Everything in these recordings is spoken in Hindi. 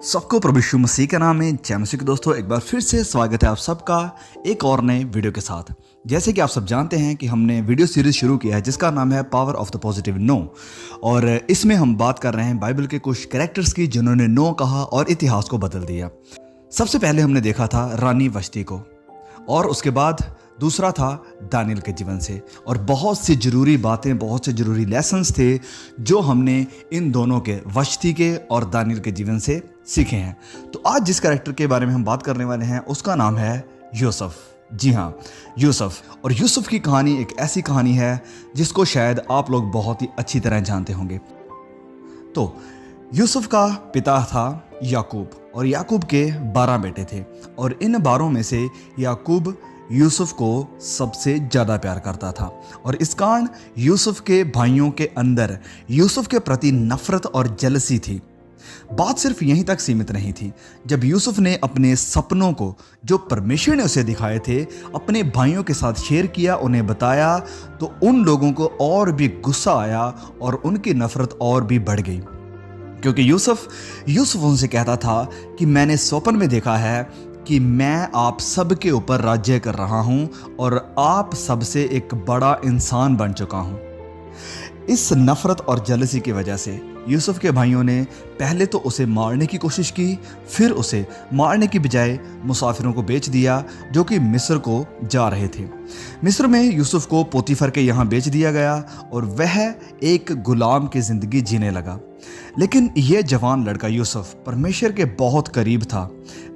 सबको प्रभु यीशु मसीह के नाम में जय मसीह के दोस्तों, एक बार फिर से स्वागत है आप सबका एक और नए वीडियो के साथ। जैसे कि आप सब जानते हैं कि हमने वीडियो सीरीज शुरू किया है जिसका नाम है power of the positive no, और इसमें हम बात कर रहे हैं बाइबल के कुछ कैरेक्टर्स की जिन्होंने नो कहा और इतिहास को बदल दिया। सबसे पहले हमने देखा था रानी वश्ती को, और उसके बाद दूसरा था दानियल के जीवन से, और बहुत सी जरूरी बातें, बहुत से जरूरी लेसन्स थे जो हमने इन दोनों के, वश्ती के और दानियल के जीवन से सीखे हैं। तो आज जिस कैरेक्टर के बारे में हम बात करने वाले हैं उसका नाम है यूसुफ। जी हाँ, यूसुफ। और यूसुफ की कहानी एक ऐसी कहानी है जिसको शायद आप लोग बहुत ही अच्छी तरह जानते होंगे। तो यूसुफ का पिता था याकूब, और याकूब के 12 बेटे थे, और इन 12 में से याकूब यूसुफ को सबसे ज़्यादा प्यार करता था, और इस कारण यूसुफ के भाइयों के अंदर यूसुफ के प्रति नफरत और जलसी थी। बात सिर्फ यहीं तक सीमित नहीं थी। जब यूसुफ ने अपने सपनों को जो परमेश्वर ने उसे दिखाए थे अपने भाइयों के साथ शेयर किया, उन्हें बताया, तो उन लोगों को और भी गुस्सा आया और उनकी नफरत और भी बढ़ गई। क्योंकि यूसुफ उनसे कहता था कि मैंने स्वप्न में देखा है कि मैं आप सब के ऊपर राज्य कर रहा हूं और आप सबसे एक बड़ा इंसान बन चुका हूं। इस नफरत और जलसी की वजह से यूसुफ के भाइयों ने पहले तो उसे मारने की कोशिश की, फिर उसे मारने की बजाय मुसाफिरों को बेच दिया जो कि मिस्र को जा रहे थे। मिस्र में यूसुफ को पोतीफर के यहाँ बेच दिया गया और वह एक गुलाम की ज़िंदगी जीने लगा। लेकिन यह जवान लड़का यूसुफ परमेश्वर के बहुत करीब था।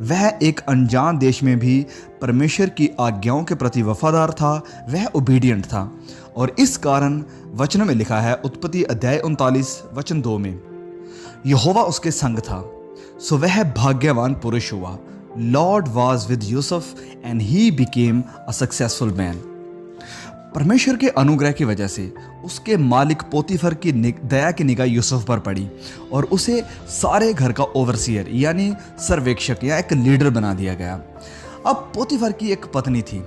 वह एक अनजान देश में भी परमेश्वर की आज्ञाओं के प्रति वफादार था, वह ओबीडिएंट था, और इस कारण वचन में लिखा है, उत्पत्ति अध्याय 39 वचन 2 में, यहोवा उसके संग था, सो वह भाग्यवान पुरुष हुआ। Lord was with Yusuf and he became a successful man. परमेश्वर के अनुग्रह की वजह से उसके मालिक पोतीफर की दया की निगाह यूसुफ पर पड़ी और उसे सारे घर का ओवरसीयर यानी सर्वेक्षक या एक लीडर बना दिया गया। अब पोतीफर की एक पत्नी थी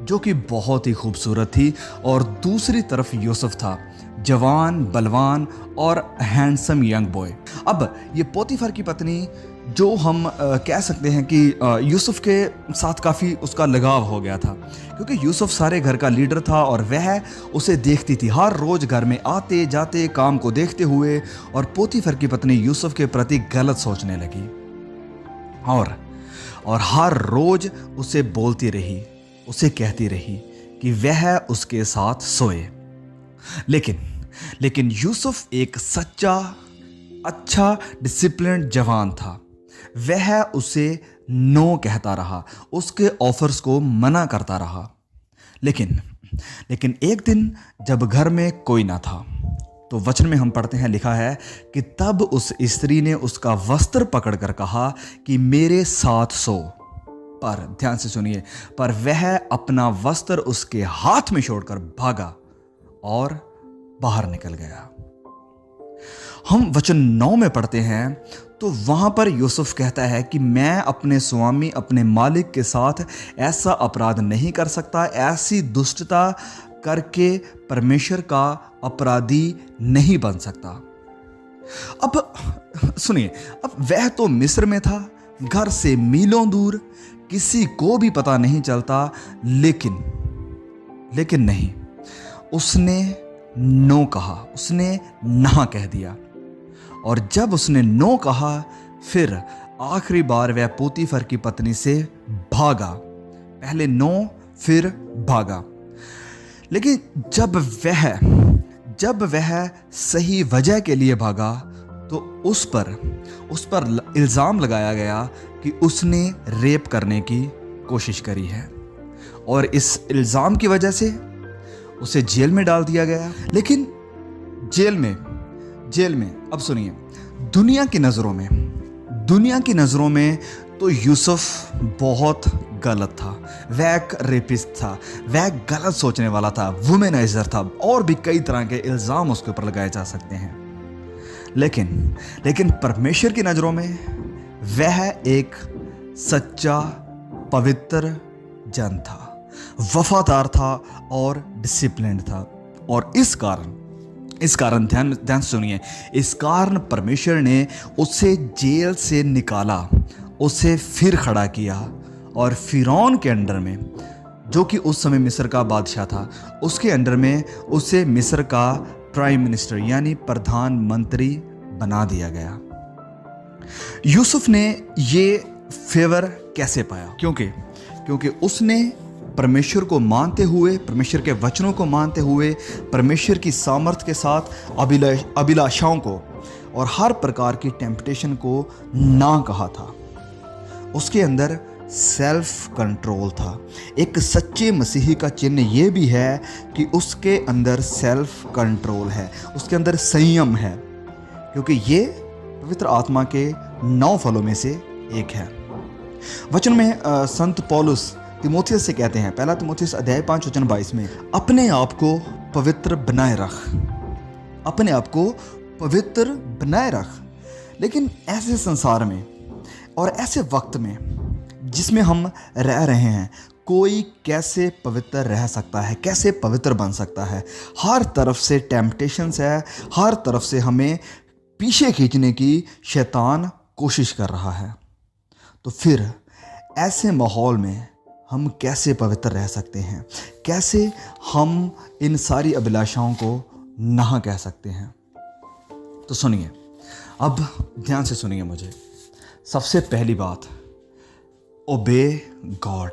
जो कि बहुत ही खूबसूरत थी, और दूसरी तरफ यूसुफ था, जवान, बलवान और हैंडसम यंग बॉय। अब ये पोतीफर की पत्नी, जो हम कह सकते हैं कि यूसुफ के साथ काफ़ी उसका लगाव हो गया था, क्योंकि यूसुफ सारे घर का लीडर था और वह उसे देखती थी हर रोज़ घर में आते जाते, काम को देखते हुए, और पोतीफर की पत्नी यूसुफ के प्रति गलत सोचने लगी और हर रोज़ उसे बोलती रही, उसे कहती रही कि वह उसके साथ सोए। लेकिन यूसुफ एक सच्चा, अच्छा, डिसिप्लिन्ड जवान था। वह उसे नो कहता रहा, उसके ऑफर्स को मना करता रहा। लेकिन एक दिन जब घर में कोई ना था, तो वचन में हम पढ़ते हैं, लिखा है कि तब उस स्त्री ने उसका वस्त्र पकड़कर कहा कि मेरे साथ सो। पर ध्यान से सुनिए, पर वह अपना वस्त्र उसके हाथ में छोड़कर भागा और बाहर निकल गया। हम वचन 9 में पढ़ते हैं, तो वहां पर यूसुफ कहता है कि मैं अपने स्वामी, अपने मालिक के साथ ऐसा अपराध नहीं कर सकता, ऐसी दुष्टता करके परमेश्वर का अपराधी नहीं बन सकता। अब सुनिए, अब वह तो मिस्र में था, घर से मीलों दूर, किसी को भी पता नहीं चलता, लेकिन नहीं, उसने नो कहा, उसने ना कह दिया। और जब उसने नो कहा, फिर आखिरी बार वह पोतीफर की पत्नी से भागा। पहले नो, फिर भागा। लेकिन जब वह सही वजह के लिए भागा, तो उस पर इल्ज़ाम लगाया गया कि उसने रेप करने की कोशिश करी है, और इस इल्ज़ाम की वजह से उसे जेल में डाल दिया गया। लेकिन जेल में अब सुनिए, दुनिया की नज़रों में तो यूसुफ बहुत गलत था। वह एक रेपिस्ट था, वह गलत सोचने वाला था, वुमेनाइजर था, और भी कई तरह के इल्ज़ाम उसके ऊपर लगाए जा सकते हैं। लेकिन परमेश्वर की नज़रों में वह एक सच्चा, पवित्र जन था, वफादार था और डिसिप्लिन्ड था, और इस कारण इस कारण ध्यान ध्यान से सुनिए, इस कारण परमेश्वर ने उसे जेल से निकाला, उसे फिर खड़ा किया और फिरौन के अंडर में, जो कि उस समय मिस्र का बादशाह था, उसके अंडर में उसे मिस्र का प्राइम मिनिस्टर यानी प्रधानमंत्री बना दिया गया। यूसुफ ने ये फेवर कैसे पाया? क्योंकि उसने परमेश्वर को मानते हुए, परमेश्वर के वचनों को मानते हुए, परमेश्वर की सामर्थ्य के साथ अभिलाषाओं को और हर प्रकार की टेम्पटेशन को ना कहा था। उसके अंदर सेल्फ कंट्रोल था। एक सच्चे मसीही का चिन्ह ये भी है कि उसके अंदर सेल्फ कंट्रोल है, उसके अंदर संयम है, क्योंकि ये पवित्र आत्मा के 9 फलों में से एक है। वचन में संत पौलुस तिमोथियस से कहते हैं, पहला तिमोथियस अध्याय 5 वचन 22 में, अपने आप को पवित्र बनाए रख, अपने आप को पवित्र बनाए रख। लेकिन ऐसे संसार में और ऐसे वक्त में जिसमें हम रह रहे हैं, कोई कैसे पवित्र रह सकता है, कैसे पवित्र बन सकता है? हर तरफ से टेम्पटेशंस है, हर तरफ से हमें पीछे खींचने की शैतान कोशिश कर रहा है। तो फिर ऐसे माहौल में हम कैसे पवित्र रह सकते हैं? कैसे हम इन सारी अभिलाषाओं को ना कह सकते हैं? तो सुनिए, अब ध्यान से सुनिए मुझे। सबसे पहली बात, ओबे गॉड,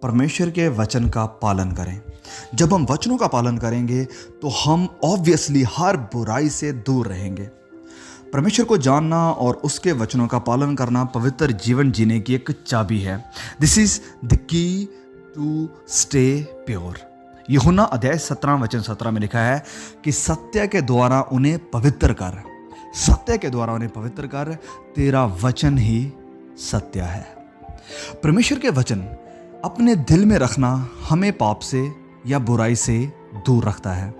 परमेश्वर के वचन का पालन करें। जब हम वचनों का पालन करेंगे तो हम ऑब्वियसली हर बुराई से दूर रहेंगे। परमेश्वर को जानना और उसके वचनों का पालन करना पवित्र जीवन जीने की एक चाबी है। This is the key to stay pure. यूहन्ना अध्याय 17 वचन 17 में लिखा है कि सत्य के द्वारा उन्हें पवित्र कर, सत्य के द्वारा उन्हें पवित्र कर, तेरा वचन ही सत्य है। परमेश्वर के वचन अपने दिल में रखना हमें पाप से या बुराई से दूर रखता है।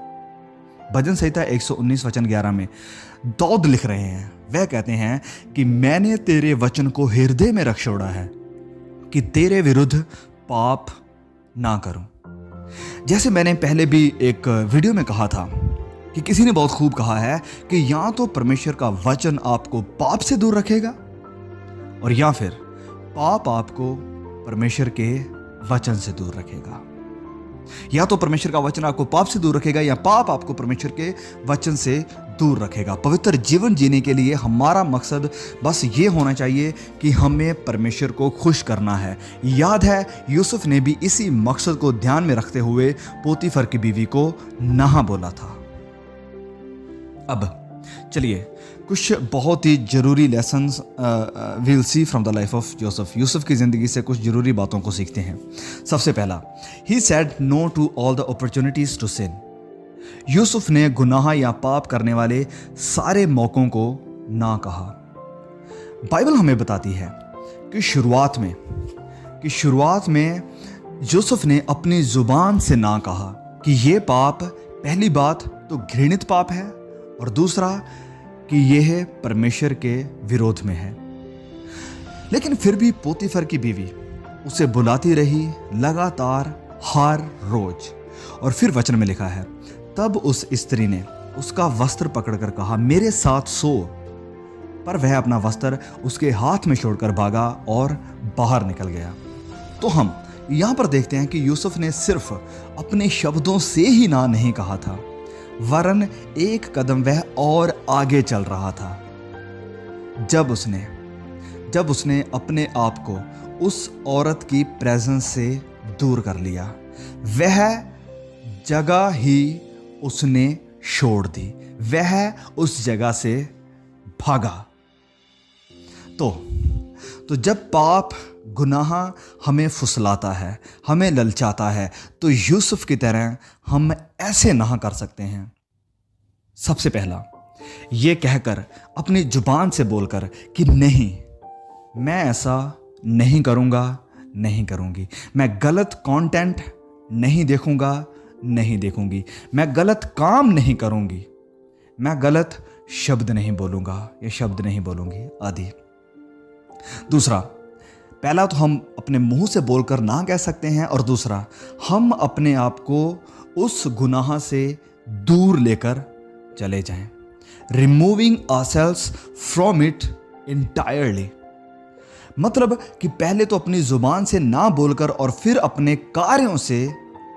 भजन संहिता 119 वचन 11 में दाऊद लिख रहे हैं, वह कहते हैं कि मैंने तेरे वचन को हृदय में रख छोड़ा है कि तेरे विरुद्ध पाप ना करूं। जैसे मैंने पहले भी एक वीडियो में कहा था कि किसी ने बहुत खूब कहा है कि या तो परमेश्वर का वचन आपको पाप से दूर रखेगा और या फिर पाप आपको परमेश्वर के वचन से दूर रखेगा। या तो परमेश्वर का वचन आपको पाप से दूर रखेगा या पाप आपको परमेश्वर के वचन से दूर रखेगा। पवित्र जीवन जीने के लिए हमारा मकसद बस ये होना चाहिए कि हमें परमेश्वर को खुश करना है। याद है, यूसुफ ने भी इसी मकसद को ध्यान में रखते हुए पोतीफर की बीवी को ना बोला था। अब चलिए कुछ बहुत ही जरूरी lessons will see from the life of Yusuf. Yusuf की ज़िंदगी से कुछ जरूरी बातों को सीखते हैं। सबसे पहला, he said no to all the opportunities to sin. यूसुफ ने गुनाह या पाप करने वाले सारे मौकों को ना कहा। बाइबल हमें बताती है कि शुरुआत में यूसुफ ने अपनी जुबान से ना कहा कि ये पाप, पहली बात तो घृणित पाप है और दूसरा कि यह परमेश्वर के विरोध में है। लेकिन फिर भी पोतीफर की बीवी उसे बुलाती रही लगातार, हर रोज। और फिर वचन में लिखा है, तब उस स्त्री ने उसका वस्त्र पकड़कर कहा, मेरे साथ सो। पर वह अपना वस्त्र उसके हाथ में छोड़कर भागा और बाहर निकल गया। तो हम यहां पर देखते हैं कि यूसुफ ने सिर्फ अपने शब्दों से ही ना नहीं कहा था, वरन एक कदम वह और आगे चल रहा था। जब उसने अपने आप को उस औरत की प्रेजेंस से दूर कर लिया, वह जगह ही उसने छोड़ दी, वह उस जगह से भागा। तो जब पाप, गुनाह हमें फुसलाता है, हमें ललचाता है, तो यूसुफ की तरह हम ऐसे ना कर सकते हैं। सबसे पहला, ये कहकर, अपनी जुबान से बोलकर कि नहीं, मैं ऐसा नहीं करूँगा, नहीं करूँगी, मैं गलत कंटेंट नहीं देखूँगा, नहीं देखूँगी, मैं गलत काम नहीं करूँगी, मैं गलत शब्द नहीं बोलूँगा या शब्द नहीं बोलूँगी आदि। दूसरा, पहला तो हम अपने मुंह से बोलकर ना कह सकते हैं और दूसरा, हम अपने आप को उस गुनाह से दूर लेकर चले जाएं, removing ourselves from it entirely. मतलब कि पहले तो अपनी जुबान से ना बोलकर और फिर अपने कार्यों से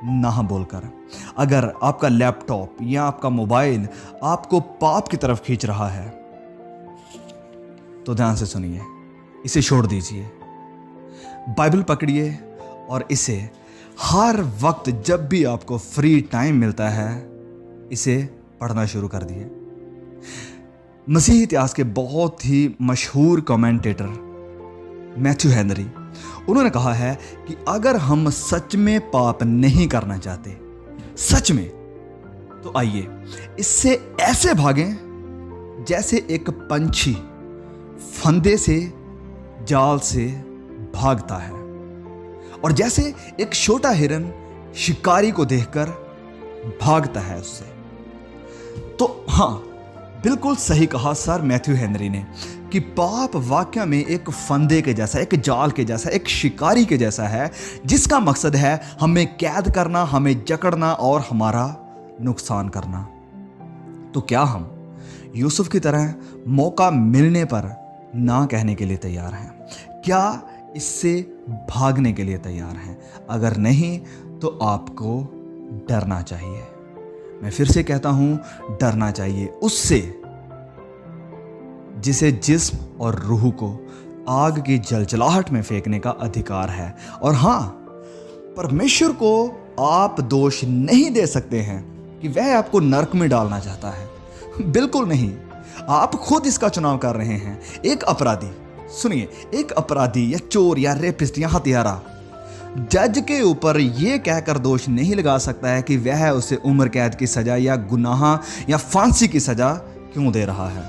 ना बोलकर। अगर आपका लैपटॉप या आपका मोबाइल आपको पाप की तरफ खींच रहा है तो ध्यान से सुनिए, इसे छोड़ दीजिए। बाइबल पकड़िए और इसे हर वक्त जब भी आपको फ्री टाइम मिलता है इसे पढ़ना शुरू कर दिए। मसीह इतिहास के बहुत ही मशहूर कमेंटेटर मैथ्यू हेनरी, उन्होंने कहा है कि अगर हम सच में पाप नहीं करना चाहते, सच में, तो आइए इससे ऐसे भागें जैसे एक पंछी फंदे से, जाल से भागता है, और जैसे एक छोटा हिरन शिकारी को देखकर भागता है उससे। तो हां, बिल्कुल सही कहा सर मैथ्यू हेनरी ने कि पाप वाकई में एक फंदे के जैसा, एक जाल के जैसा, एक शिकारी के जैसा है, जिसका मकसद है हमें कैद करना, हमें जकड़ना और हमारा नुकसान करना। तो क्या हम यूसुफ की तरह मौका मिलने पर ना कहने के लिए तैयार हैं? क्या इससे भागने के लिए तैयार हैं? अगर नहीं तो आपको डरना चाहिए। मैं फिर से कहता हूं, डरना चाहिए उससे जिसे जिस्म और रूह को आग की जलजलाहट में फेंकने का अधिकार है। और हां, परमेश्वर को आप दोष नहीं दे सकते हैं कि वह आपको नरक में डालना चाहता है। बिल्कुल नहीं, आप खुद इसका चुनाव कर रहे हैं। एक अपराधी, सुनिए, एक अपराधी या चोर या रेपिस्ट या हत्यारा जज के ऊपर यह कहकर दोष नहीं लगा सकता है कि वह उसे उम्र कैद की सजा या गुनाह या फांसी की सजा क्यों दे रहा है,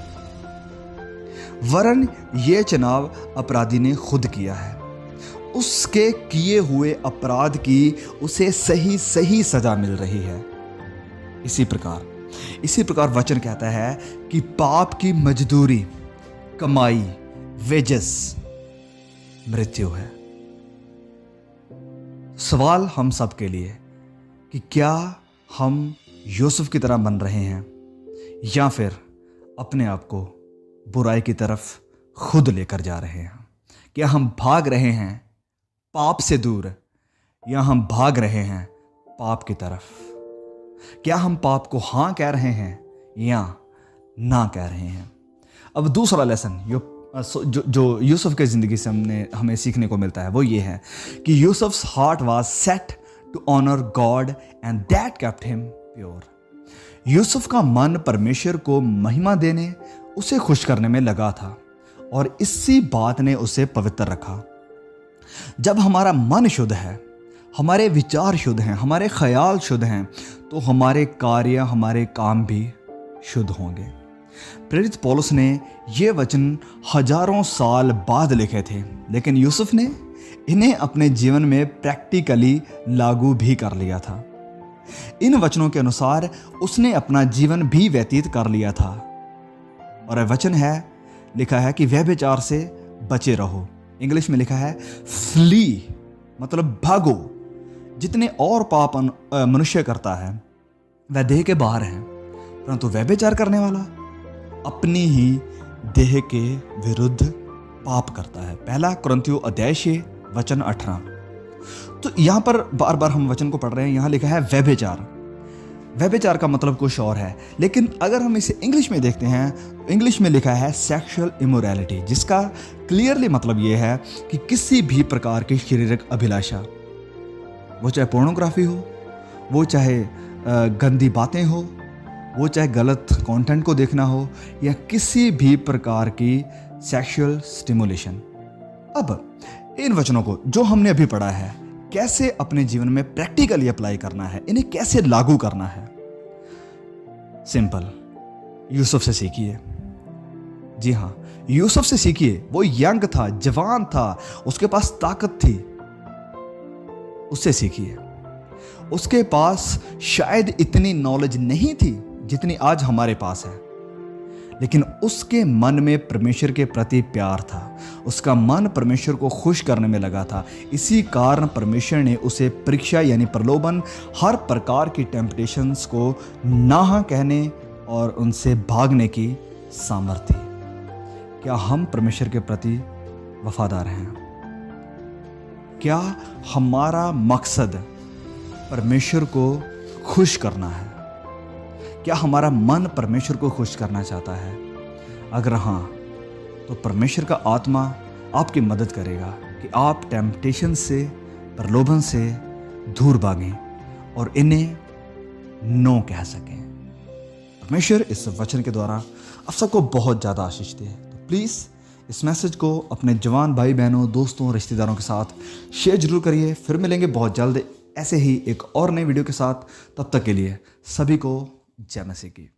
वरन यह चुनाव अपराधी ने खुद किया है। उसके किए हुए अपराध की उसे सही सही सजा मिल रही है। इसी प्रकार वचन कहता है कि पाप की मजदूरी, कमाई, वेजेस मृत्यु है। सवाल हम सब के लिए कि क्या हम यूसुफ की तरह बन रहे हैं या फिर अपने आप को बुराई की तरफ खुद लेकर जा रहे हैं? क्या हम भाग रहे हैं पाप से दूर या हम भाग रहे हैं पाप की तरफ? क्या हम पाप को हां कह रहे हैं या ना कह रहे हैं? अब दूसरा लेसन जो यूसुफ के ज़िंदगी से हमें सीखने को मिलता है वो ये है कि Yusuf's heart was set to honour God and that kept him pure. Yusuf का मन परमेश्वर को महिमा देने, उसे खुश करने में लगा था और इसी बात ने उसे पवित्र रखा। जब हमारा मन शुद्ध है, हमारे विचार शुद्ध हैं, हमारे ख्याल शुद्ध हैं, तो हमारे कार्य, हमारे काम भी शुद्ध होंगे। प्रेरित पौलुस ने ये वचन हजारों साल बाद लिखे थे, लेकिन यूसुफ ने इन्हें अपने जीवन में प्रैक्टिकली लागू भी कर लिया था। इन वचनों के अनुसार उसने अपना जीवन भी व्यतीत कर लिया था। और वचन है, लिखा है कि व्यभिचार से बचे रहो। इंग्लिश में लिखा है फ्ली, मतलब भागो। जितने और पाप मनुष्य करता है वह देह के बाहर है, परंतु व्यभिचार करने वाला अपनी ही देह के विरुद्ध पाप करता है। पहला कुरिन्थियों अध्याय 6 वचन 18। तो यहां पर बार बार हम वचन को पढ़ रहे हैं, यहां लिखा है व्यभिचार। व्यभिचार का मतलब कुछ और है, लेकिन अगर हम इसे इंग्लिश में देखते हैं, इंग्लिश में लिखा है सेक्सुअल इमोरैलिटी, जिसका क्लियरली मतलब यह है कि किसी भी प्रकार की शारीरिक अभिलाषा, वो चाहे पोर्नोग्राफी हो, वो चाहे गंदी बातें हो, वो चाहे गलत कंटेंट को देखना हो, या किसी भी प्रकार की सेक्सुअल स्टिमुलेशन। अब इन वचनों को जो हमने अभी पढ़ा है कैसे अपने जीवन में प्रैक्टिकली अप्लाई करना है, इन्हें कैसे लागू करना है? सिंपल, यूसुफ से सीखिए। जी हाँ, यूसुफ से सीखिए। वो यंग था, जवान था, उसके पास ताकत थी, उससे सीखिए। उसके पास शायद इतनी नॉलेज नहीं थी जितनी आज हमारे पास है, लेकिन उसके मन में परमेश्वर के प्रति प्यार था। उसका मन परमेश्वर को खुश करने में लगा था। इसी कारण परमेश्वर ने उसे परीक्षा यानी प्रलोभन, हर प्रकार की टेम्पटेशंस को ना कहने और उनसे भागने की सामर्थ्य। क्या हम परमेश्वर के प्रति वफादार हैं? क्या हमारा मकसद परमेश्वर को खुश करना है? क्या हमारा मन परमेश्वर को खुश करना चाहता है? अगर हाँ, तो परमेश्वर का आत्मा आपकी मदद करेगा कि आप टेम्पटेशन से, प्रलोभन से दूर भागें और इन्हें नो कह सकें। परमेश्वर इस वचन के द्वारा आप सबको बहुत ज़्यादा आशीष दे। तो प्लीज़ इस मैसेज को अपने जवान भाई बहनों, दोस्तों, रिश्तेदारों के साथ शेयर जरूर करिए। फिर मिलेंगे बहुत जल्द ऐसे ही एक और नई वीडियो के साथ। तब तक के लिए सभी को जय मसीह की।